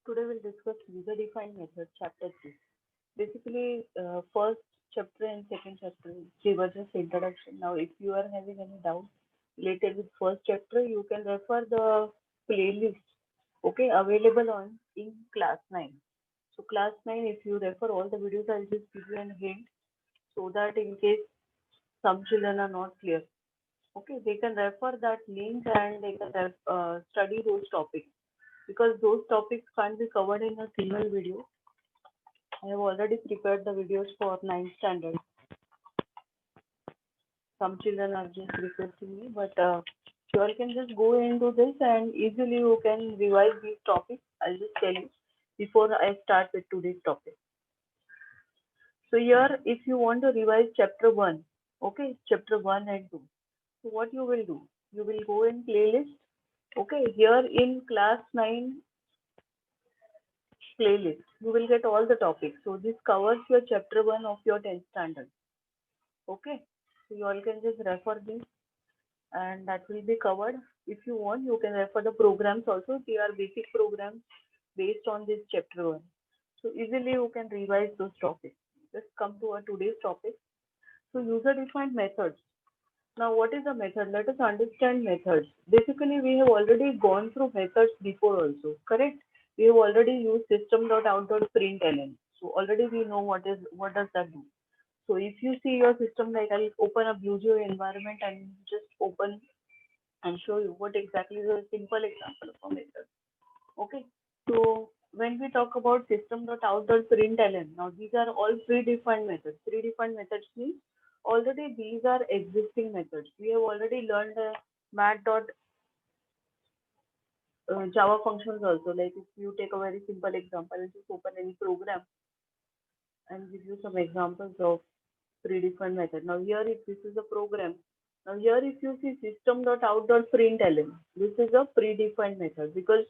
Today we'll discuss user-defined method, chapter 3. Basically, first chapter and second chapter, they were just introduction. Now, if you are having any doubt related with first chapter, you can refer the playlist, okay, available on in class 9. So class 9, if you refer all the videos, I'll just give you a hint so that in case some children are not clear, okay, they can refer that link and they can study those topics because those topics can't be covered in a single video. I have already prepared the videos for ninth standard. Some children are just requesting me, but you all can just go into this and easily you can revise these topics. I'll just tell you before I start with today's topic. So here, if you want to revise chapter 1, okay, chapter 1 and 2. So what you will do? You will go in playlist. Okay, here in class 9 playlist, you will get all the topics. So this covers your chapter 1 of your 10th standard. Okay, so you all can just refer this and that will be covered. If you want, you can refer the programs also. They are basic programs based on this chapter 1. So easily you can revise those topics. Let's come to our today's topic. So user-defined methods. Now what is a method? Let us understand methods. Basically, we have already gone through methods before also, correct? We have already used system.out.println. So already we know what does that do. So if you see your system, like I'll open a Bluegeo environment and just open and show you what exactly is a simple example of a method. Okay. So when we talk about system.out.println, now these are all predefined methods. Predefined methods means already these are existing methods. We have already learned Java functions also. Like if you take a very simple example and just open any program and give you some examples of predefined method. Now here if this is a program, now here if you see system.out.println, this is a predefined method because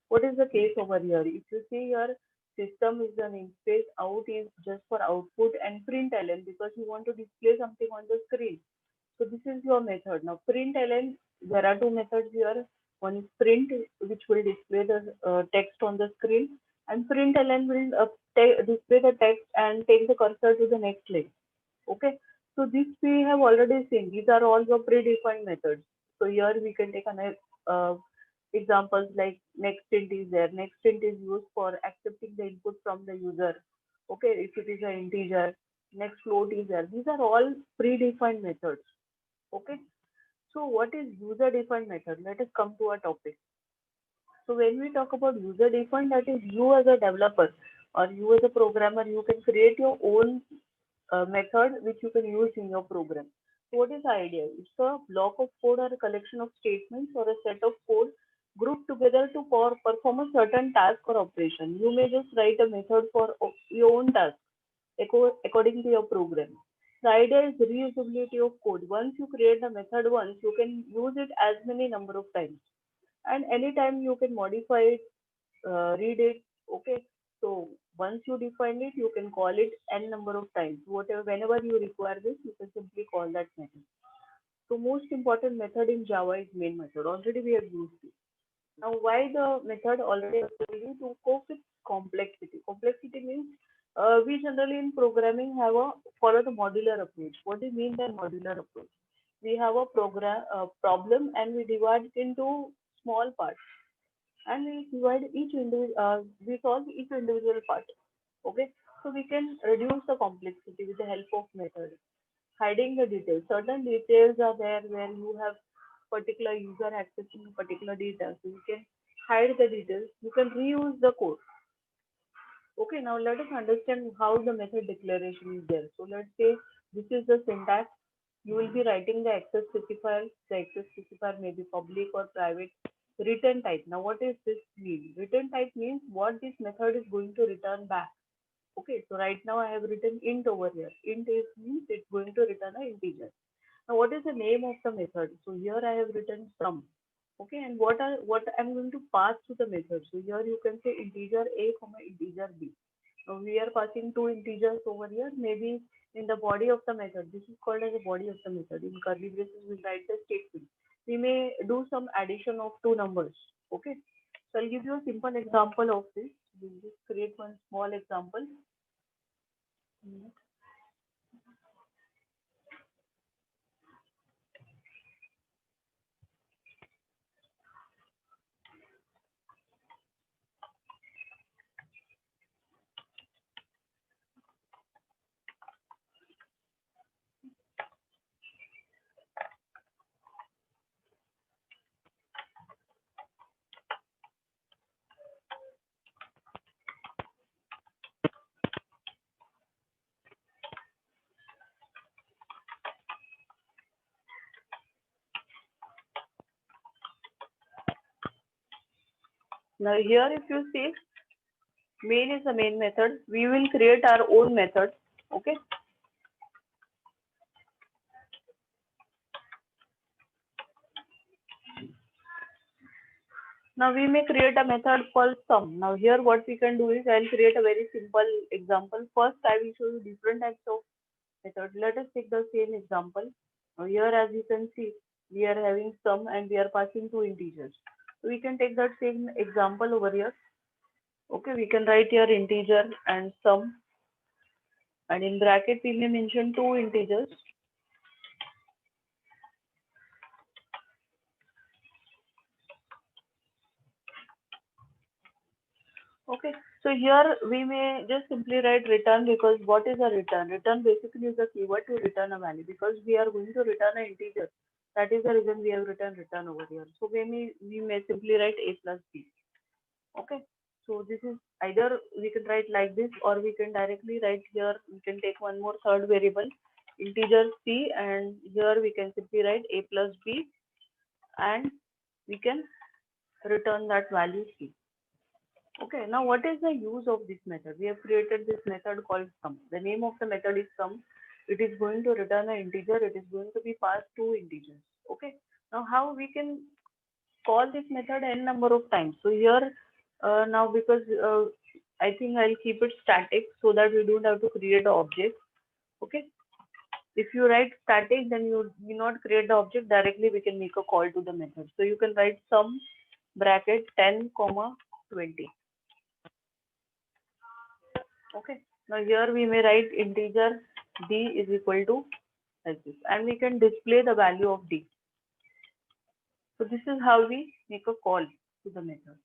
what is the case over here? If you see here, system is an namespace, out is just for output and println because you want to display something on the screen. So this is your method. Now println, there are two methods here. One is print, which will display the text on the screen, and println will display the text and take the cursor to the next line. Okay, so this we have already seen. These are all the predefined methods. So here we can take an examples like next int is there. Next int is used for accepting the input from the user. Okay, if it is an integer, next float is there. These are all predefined methods. Okay, so what is user-defined method? Let us come to our topic. So when we talk about user-defined, that is you as a developer or you as a programmer, you can create your own method which you can use in your program. So what is the idea? It's a block of code or a collection of statements or a set of code grouped together to perform a certain task or operation. You may just write a method for your own task according to your program. The idea is reusability of code. Once you create the method once, you can use it as many number of times. And anytime you can modify it, read it. Okay. So once you define it, you can call it n number of times. Whatever, whenever you require this, you can simply call that method. So most important method in Java is main method. Already we have used it. Now why the method already available to cope with complexity? Complexity means we generally in programming have a follow the modular approach. What do you mean by modular approach? We have a program problem and we divide it into small parts and we divide we solve each individual part. Okay, so we can reduce the complexity with the help of method. Hiding the details. Certain details are there where you have particular user accessing particular data, so you can hide the details. You can reuse the code. Okay, now let us understand how the method declaration is there. So let's say this is the syntax. You will be writing the access specifier. The access specifier may be public or private. Return type. Now what does this mean? Return type means what this method is going to return back. Okay, so right now I have written int over here. Int is means it's going to return an integer. Now what is the name of the method? So here I have written sum. Okay, and what I'm going to pass to the method. So here you can say integer a comma integer b. Now we are passing two integers over here. Maybe in the body of the method. This is called as the body of the method. In curly braces we write the statement. We may do some addition of two numbers. Okay, so I'll give you a simple example of this. we'll just create one small example. Now here if you see, main is the main method. We will create our own method. Okay. Now we may create a method called sum. Now here what we can do is I'll create a very simple example. First I will show you different types of methods. Let us take the same example. Now here as you can see, we are having sum and we are passing two integers. So we can take that same example over here. Okay, we can write here integer and sum, and in bracket we may mention two integers. Okay, so here we may just simply write return, because what is a return? Return basically is a keyword to return a value, because we are going to return an integer. That is the reason we have written return over here. So we may simply write a plus b. Okay, so this is either we can write like this, or we can directly write here. We can take one more third variable, integer c, and here we can simply write a plus b, and we can return that value c. Okay, now what is the use of this method? We have created this method called sum. The name of the method is sum. It is going to return an integer. It is going to be passed two integers. Okay, now how we can call this method n number of times? So here now, because I think I'll keep it static so that we don't have to create the object. Okay, if you write static, then you will not create the object directly. We can make a call to the method. So you can write sum bracket 10 comma 20. Okay, now here we may write integer d is equal to like this, and we can display the value of d. So this is how we make a call to the method.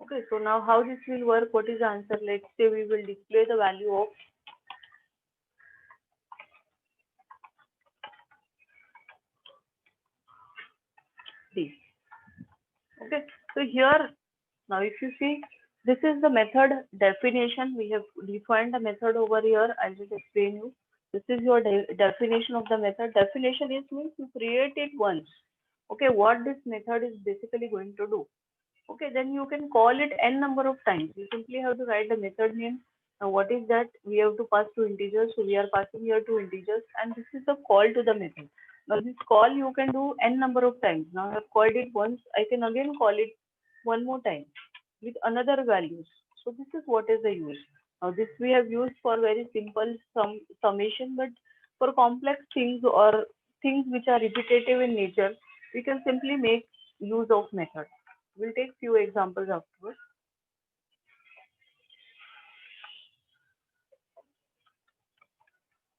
Okay, so now how this will work? What is the answer? Let's say we will display the value of d. Okay, so here now if you see, this is the method definition. We have defined the method over here. I'll just explain you. This is your definition of the method. Definition is means you create it once. Okay, what this method is basically going to do. Okay, then you can call it n number of times. You simply have to write the method name. Now what is that? We have to pass two integers. So we are passing here two integers, and this is the call to the method. Now this call you can do n number of times. Now I have called it once. I can again call it one more time with another values. So this is what is the use. Now this we have used for very simple summation, but for complex things or things which are repetitive in nature, we can simply make use of method. We'll take few examples afterwards.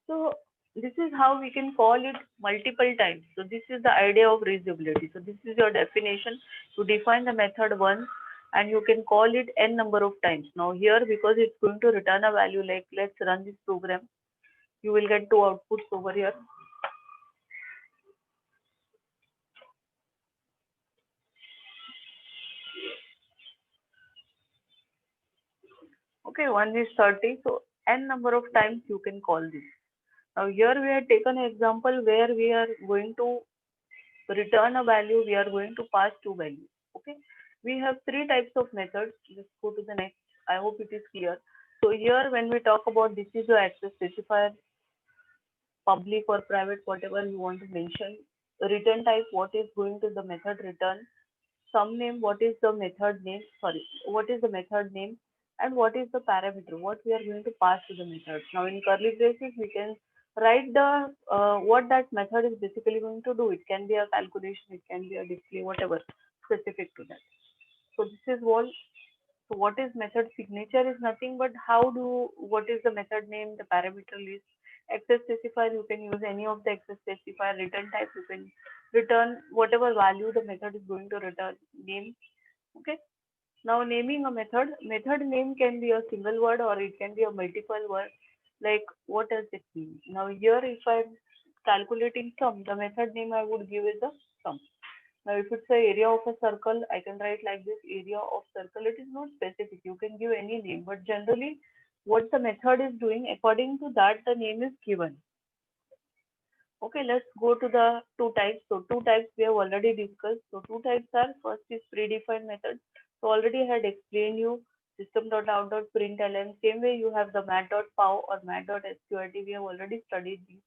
So this is how we can call it multiple times. So this is the idea of reusability. So this is your definition. To define the method once, and you can call it n number of times. Now here, because it's going to return a value, like let's run this program. You will get two outputs over here. Okay, one is 30. So n number of times you can call this. Now here we have taken an example where we are going to return a value, we are going to pass two values. Okay, we have three types of methods. Let's go to the next. I hope it is clear. So here when we talk about, this is your access specifier, public or private, whatever you want to mention. Return type, what is going to the method return. Sum name, what is the method name, sorry, what is the method name, and what is the parameter, what we are going to pass to the method. Now in curly braces we can write the what that method is basically going to do. It can be a calculation, it can be a display, whatever specific to that. So this is what So what is method signature is nothing but what is the method name, the parameter list, access specifier, you can use any of the access specifier, return type, you can return whatever value the method is going to return, name. Okay. Now naming a method name can be a single word or it can be a multiple word. Like what does it mean? Now here if I'm calculating sum, the method name I would give is a sum. Now, if it's the area of a circle, I can write like this, area of circle. It is not specific. You can give any name, but generally, what the method is doing, according to that, the name is given. Okay, let's go to the two types. So, two types we have already discussed. So, two types are, first is predefined method. So, already I had explained you system.out.println. Same way you have the mat.pow or mat.sqrt. We have already studied these.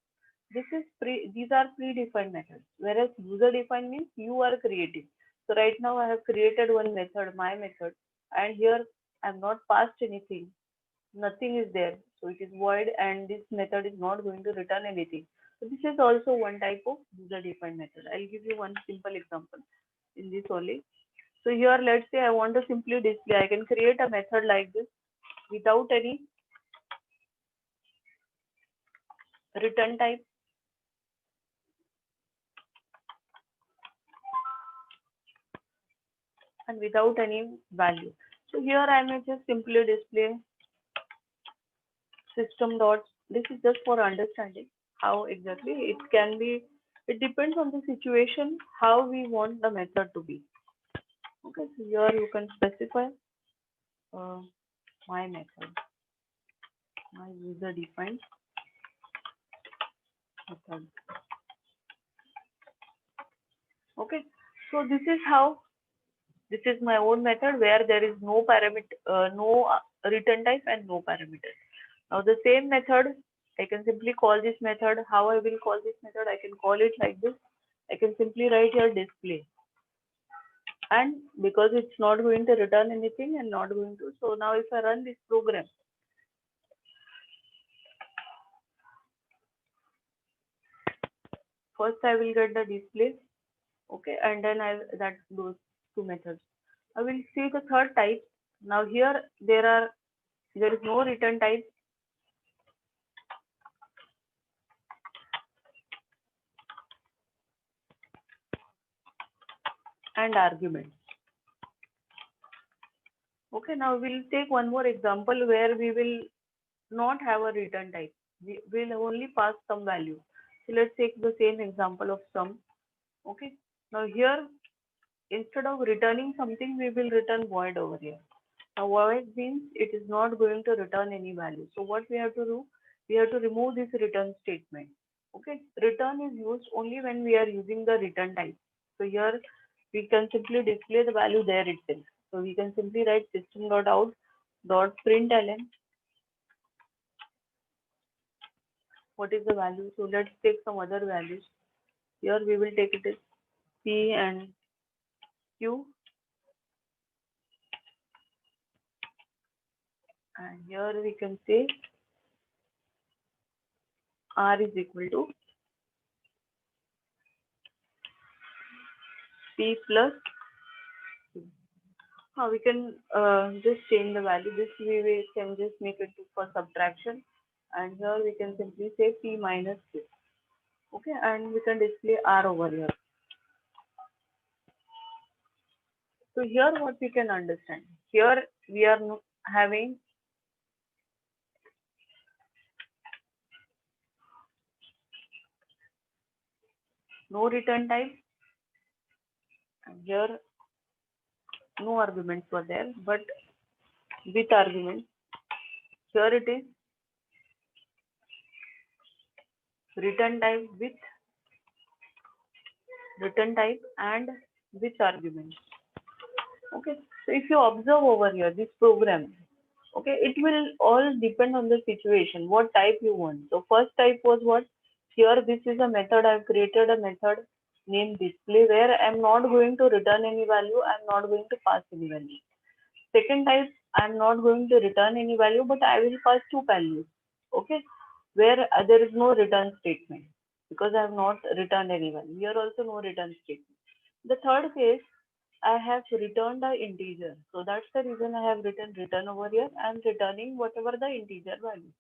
These are predefined methods, whereas user defined means you are creating. So right now I have created one method, my method, and here I have not passed anything. Nothing is there. So it is void and this method is not going to return anything. So this is also one type of user defined method. I'll give you one simple example in this only. So here let's say I want to simply display. I can create a method like this without any return type and without any value. So here I may just simply display system dot. This is just for understanding how exactly it can be. It depends on the situation how we want the method to be. Okay, so here you can specify uh, my method, my user defined method. Okay, so this is my own method where there is no parameter, no return type and no parameter. Now the same method, I can simply call this method. How I will call this method? I can call it like this. I can simply write here display. And because it's not going to return anything and not going to, so now if I run this program, first I will get the display, okay, and then that those two methods. I will see the third type. Now here there is no return type and argument. Okay, now we'll take one more example where we will not have a return type. We will only pass some value. So let's take the same example of sum. Okay. Now here, instead of returning something, we will return void over here. Now void means it is not going to return any value. So what we have to do? We have to remove this return statement. Okay. Return is used only when we are using the return type. So here we can simply display the value there itself. So we can simply write system.out.println. What is the value? So let's take some other values. Here we will take it as P and Q, and here we can say R is equal to P plus Q. We can just change the value. This we can just make it for subtraction, and here we can simply say P minus Q. Okay, and we can display R over here. So here what we can understand. Here we are having no return type, and here no arguments were there, but with arguments. Here it is return type with return type and with arguments. Okay, so if you observe over here this program, okay, it will all depend on the situation, what type you want. So first type was what? Here this is a method. I've created a method named display where I'm not going to return any value, I'm not going to pass any value. Second type, I'm not going to return any value, but I will pass two values. Okay, where there is no return statement because I have not returned any value. Here also no return statement. The third case, I have returned the integer. So that's the reason I have written return over here. I am returning whatever the integer value.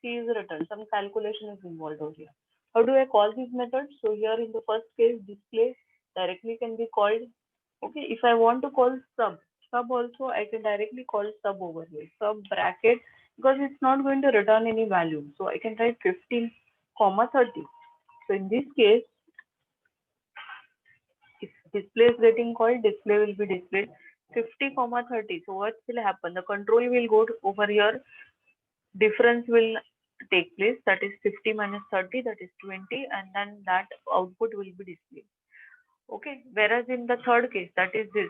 C is returned. Some calculation is involved over here. How do I call these methods? So here in the first case, display directly can be called. Okay, if I want to call sub also I can directly call sub over here. Sub bracket, because it's not going to return any value. So I can write 15, comma 30. So in this case, if display is getting called, display will be displayed 50, comma 30. So what will happen? The control will go over here. Difference will take place. That is 50 minus 30. That is 20, and then that output will be displayed. Okay. Whereas in the third case, that is this.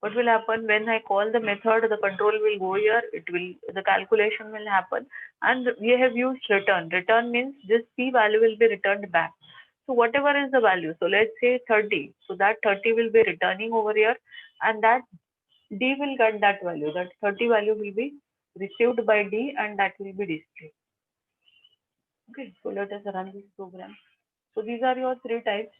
What will happen when I call the method? The control will go here. The calculation will happen, and we have used return. Return means this p value will be returned back. So whatever is the value, so let's say 30. So that 30 will be returning over here, and that D will get that value. That 30 value will be received by D, and that will be displayed. Okay, so let us run this program. So these are your three types.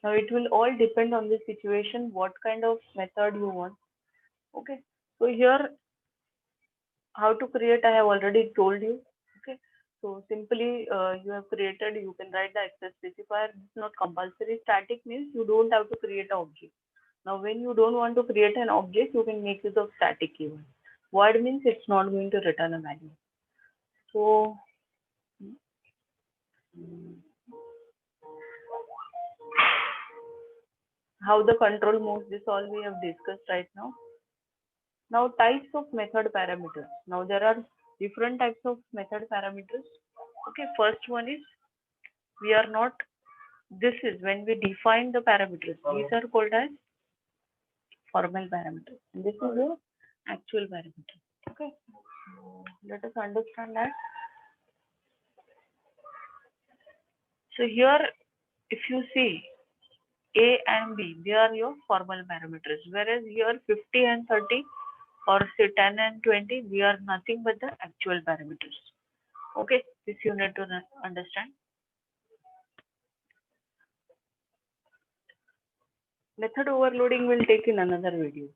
Now it will all depend on the situation, what kind of method you want. Okay, so here how to create I have already told you. Okay, so simply you have created, you can write the access specifier. It's not compulsory. Static means you don't have to create an object. Now when you don't want to create an object, you can make use of static keyword. Void means it's not going to return a value. So how the control moves, this all we have discussed right now. Now types of method parameters. Now there are different types of method parameters. Okay, first one is we are not, this is when we define the parameters. These are called as formal parameters. And this is your actual parameter. Okay, so let us understand that. So here, if you see A and B, they are your formal parameters. Whereas here 50 and 30 or say 10 and 20, they are nothing but the actual parameters. Okay, this you need to understand. Method overloading will take in another video.